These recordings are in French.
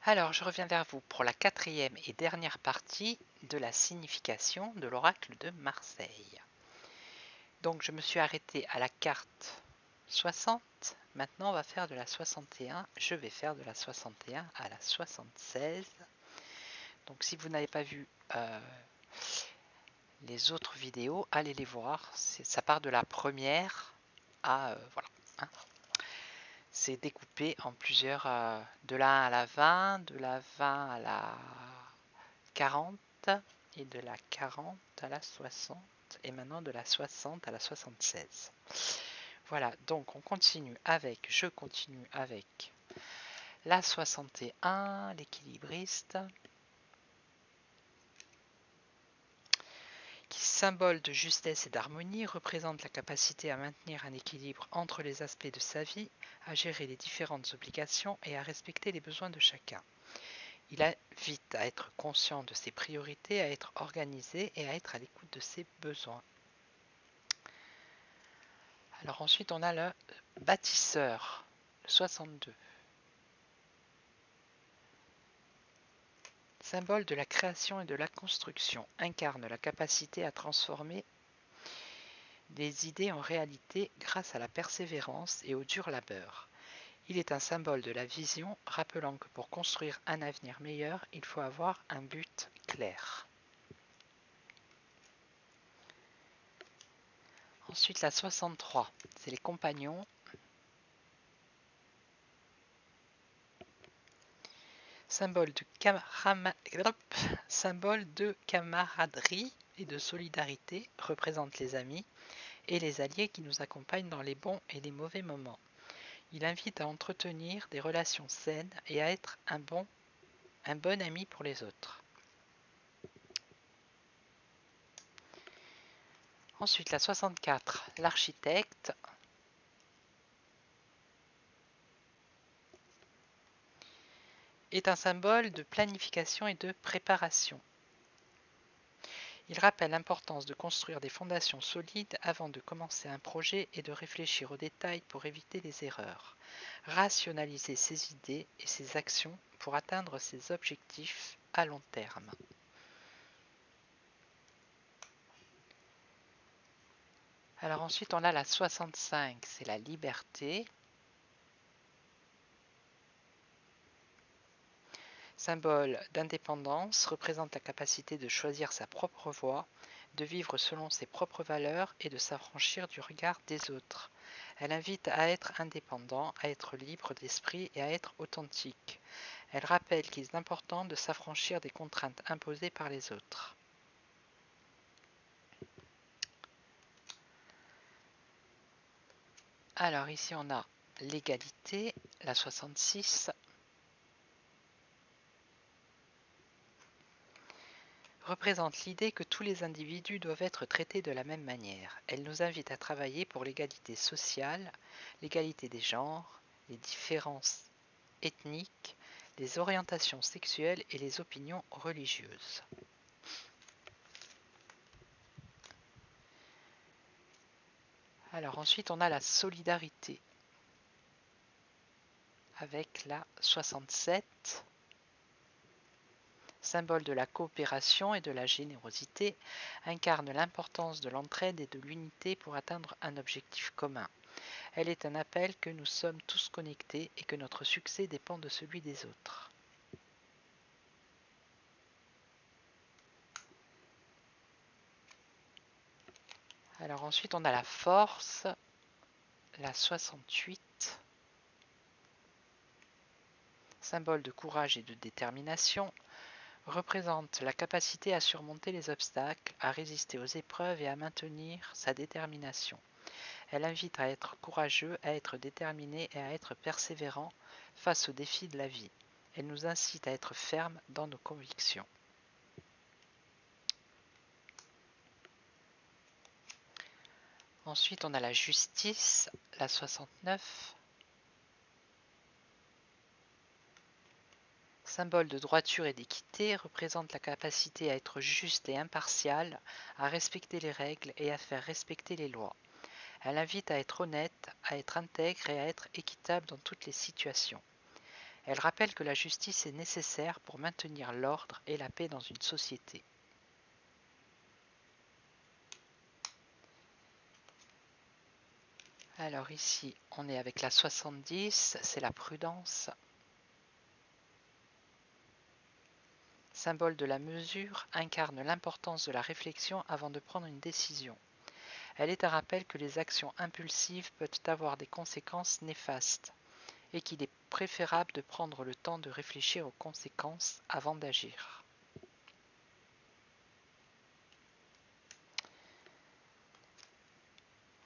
Alors, je reviens vers vous pour la quatrième et dernière partie de la signification de l'oracle de Marseille. Donc, je me suis arrêtée à la carte 60. Maintenant, on va faire de la 61. Je vais faire de la 61 à la 76. Donc, si vous n'avez pas vu les autres vidéos, allez les voir. Ça part de la première à... voilà. Hein. C'est découpé en plusieurs, de la 1 à la 20, de la 20 à la 40 et de la 40 à la 60 et maintenant de la 60 à la 76. Voilà, donc je continue avec la 61, l'équilibriste, qui symbole de justesse et d'harmonie, représente la capacité à maintenir un équilibre entre les aspects de sa vie, à gérer les différentes obligations et à respecter les besoins de chacun. Il invite à être conscient de ses priorités, à être organisé et à être à l'écoute de ses besoins. Alors ensuite, on a le bâtisseur, le 62. Symbole de la création et de la construction, incarne la capacité à transformer des idées en réalité grâce à la persévérance et au dur labeur. Il est un symbole de la vision, rappelant que pour construire un avenir meilleur, il faut avoir un but clair. Ensuite, la 63, c'est les compagnons. Symbole de camaraderie et de solidarité, représente les amis et les alliés qui nous accompagnent dans les bons et les mauvais moments. Il invite à entretenir des relations saines et à être un bon ami pour les autres. Ensuite, la 64, l'architecte. Est un symbole de planification et de préparation. Il rappelle l'importance de construire des fondations solides avant de commencer un projet et de réfléchir aux détails pour éviter les erreurs. Rationaliser ses idées et ses actions pour atteindre ses objectifs à long terme. Alors ensuite, on a la 65, c'est la liberté. Symbole d'indépendance, représente la capacité de choisir sa propre voie, de vivre selon ses propres valeurs et de s'affranchir du regard des autres. Elle invite à être indépendant, à être libre d'esprit et à être authentique. Elle rappelle qu'il est important de s'affranchir des contraintes imposées par les autres. Alors ici on a l'égalité, la 66. Représente l'idée que tous les individus doivent être traités de la même manière. Elle nous invite à travailler pour l'égalité sociale, l'égalité des genres, les différences ethniques, les orientations sexuelles et les opinions religieuses. Alors ensuite on a la solidarité avec la 67. Symbole de la coopération et de la générosité, incarne l'importance de l'entraide et de l'unité pour atteindre un objectif commun. Elle est un appel que nous sommes tous connectés et que notre succès dépend de celui des autres. Alors ensuite on a la force, la 68. Symbole de courage et de détermination, représente la capacité à surmonter les obstacles, à résister aux épreuves et à maintenir sa détermination. Elle invite à être courageux, à être déterminé et à être persévérant face aux défis de la vie. Elle nous incite à être fermes dans nos convictions. Ensuite, on a la justice, la 69. Symbole de droiture et d'équité, représente la capacité à être juste et impartial, à respecter les règles et à faire respecter les lois. Elle invite à être honnête, à être intègre et à être équitable dans toutes les situations. Elle rappelle que la justice est nécessaire pour maintenir l'ordre et la paix dans une société. Alors ici, on est avec la 70, c'est la prudence. Symbole de la mesure, incarne l'importance de la réflexion avant de prendre une décision. Elle est un rappel que les actions impulsives peuvent avoir des conséquences néfastes et qu'il est préférable de prendre le temps de réfléchir aux conséquences avant d'agir.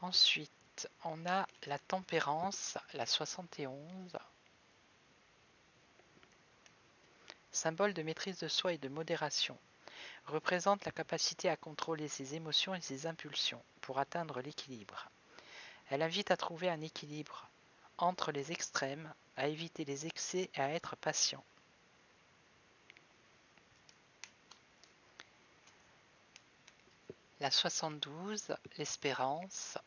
Ensuite, on a la tempérance, la 71. Symbole de maîtrise de soi et de modération. Représente la capacité à contrôler ses émotions et ses impulsions pour atteindre l'équilibre. Elle invite à trouver un équilibre entre les extrêmes, à éviter les excès et à être patient. La 72, l'espérance,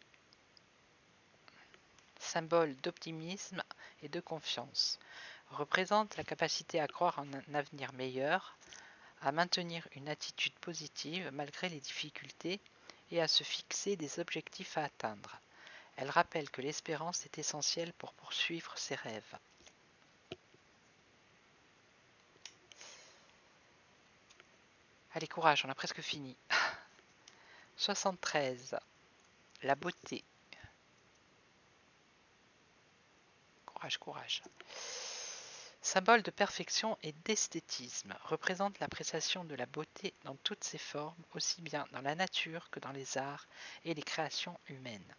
symbole d'optimisme et de confiance, représente la capacité à croire en un avenir meilleur, à maintenir une attitude positive malgré les difficultés et à se fixer des objectifs à atteindre. Elle rappelle que l'espérance est essentielle pour poursuivre ses rêves. Allez, courage, on a presque fini. 73. La beauté. Courage, courage. Symbole de perfection et d'esthétisme, représente l'appréciation de la beauté dans toutes ses formes, aussi bien dans la nature que dans les arts et les créations humaines.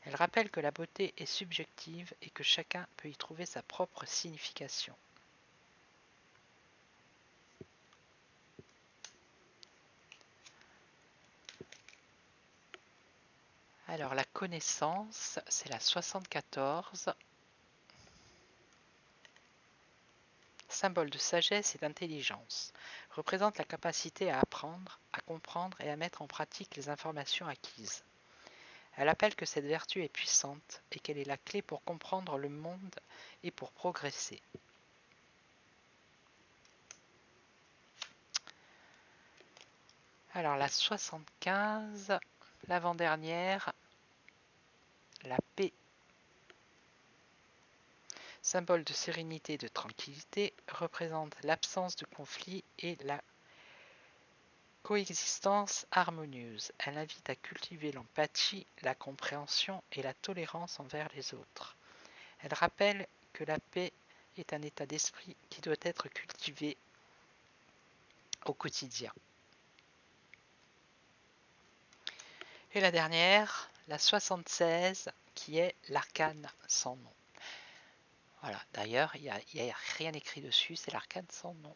Elle rappelle que la beauté est subjective et que chacun peut y trouver sa propre signification. Alors la connaissance, c'est la 74. Symbole de sagesse et d'intelligence, représente la capacité à apprendre, à comprendre et à mettre en pratique les informations acquises. Elle appelle que cette vertu est puissante et qu'elle est la clé pour comprendre le monde et pour progresser. Alors la 75, l'avant-dernière, la paix. Symbole de sérénité et de tranquillité, représente l'absence de conflit et la coexistence harmonieuse. Elle invite à cultiver l'empathie, la compréhension et la tolérance envers les autres. Elle rappelle que la paix est un état d'esprit qui doit être cultivé au quotidien. Et la dernière, la 76, qui est l'arcane sans nom. Voilà, d'ailleurs, il n'y a rien écrit dessus, c'est l'arcane sans nom.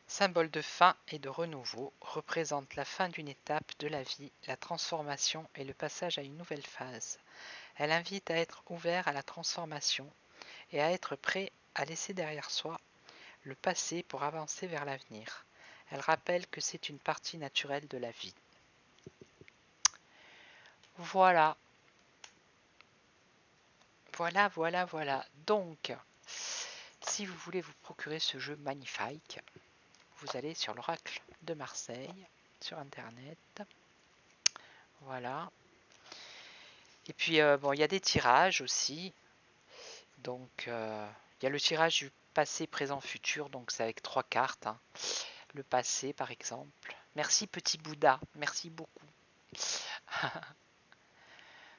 Symbole de fin et de renouveau, représente la fin d'une étape de la vie, la transformation et le passage à une nouvelle phase. Elle invite à être ouvert à la transformation et à être prêt à laisser derrière soi le passé pour avancer vers l'avenir. Elle rappelle que c'est une partie naturelle de la vie. Voilà. Voilà. Donc, si vous voulez vous procurer ce jeu magnifique, vous allez sur l'Oracle de Marseille, sur Internet. Voilà. Et puis, bon, il y a des tirages aussi. Donc, il y a le tirage du passé, présent, futur. Donc, c'est avec 3 cartes. Hein. Le passé, par exemple. Merci, petit Bouddha. Merci beaucoup.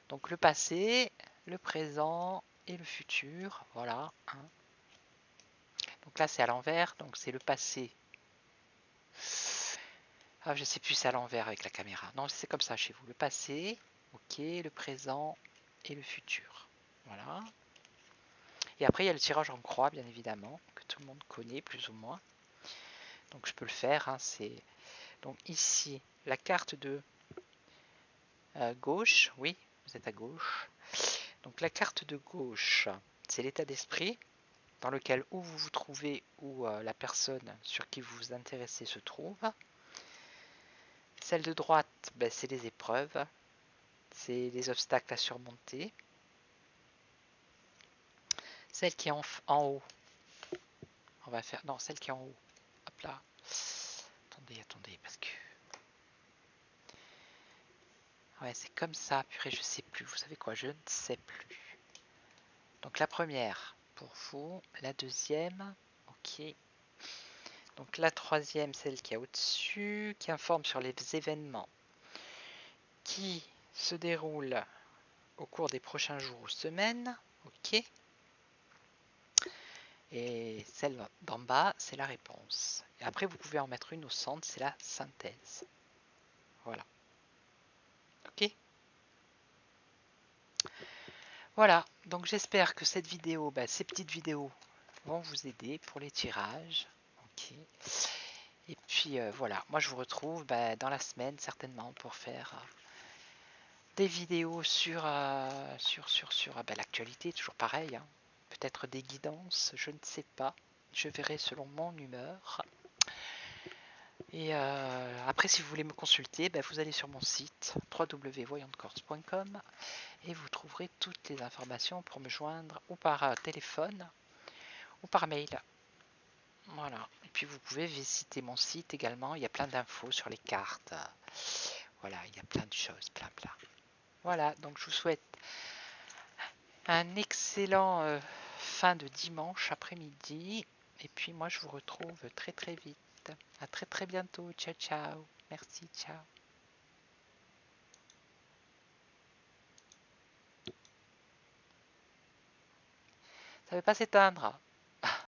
Donc, le passé, le présent et le futur. Voilà. Hein. Donc là, c'est à l'envers. Donc, c'est le passé. Ah, je sais plus, c'est à l'envers avec la caméra. Non, c'est comme ça chez vous. Le passé, ok, le présent et le futur. Voilà. Et après, il y a le tirage en croix, bien évidemment, que tout le monde connaît plus ou moins. Donc je peux le faire. Hein, c'est donc ici la carte de gauche. Oui, vous êtes à gauche. Donc la carte de gauche, c'est l'état d'esprit dans lequel où vous vous trouvez ou la personne sur qui vous vous intéressez se trouve. Celle de droite, ben, c'est les épreuves. c'est les obstacles à surmonter. Celle qui est en haut, on va faire, non, celle qui est en haut, hop là, attendez, parce que, ouais, c'est comme ça, purée, je sais plus, vous savez quoi, je ne sais plus. Donc la première, pour vous, la deuxième, ok. Donc la troisième, celle qui est au-dessus, qui informe sur les événements qui se déroulent au cours des prochains jours ou semaines, ok. Et celle d'en bas, c'est la réponse. Et après, vous pouvez en mettre une au centre, c'est la synthèse. Voilà. Ok. Voilà, donc j'espère que cette vidéo, ces petites vidéos vont vous aider pour les tirages. Ok. Et puis voilà, moi je vous retrouve dans la semaine certainement pour faire des vidéos sur l'actualité, toujours pareil. Hein. Peut-être des guidances, je ne sais pas. Je verrai selon mon humeur. Et après, si vous voulez me consulter, vous allez sur mon site www.voyantecorse.com et vous trouverez toutes les informations pour me joindre ou par téléphone ou par mail. Voilà. Et puis vous pouvez visiter mon site également. Il y a plein d'infos sur les cartes. Voilà, il y a plein de choses, plein. Voilà, donc je vous souhaite un excellent fin de dimanche après-midi. Et puis moi, je vous retrouve très très vite. À très très bientôt. Ciao, ciao. Merci, ciao. Ça ne veut pas s'éteindre.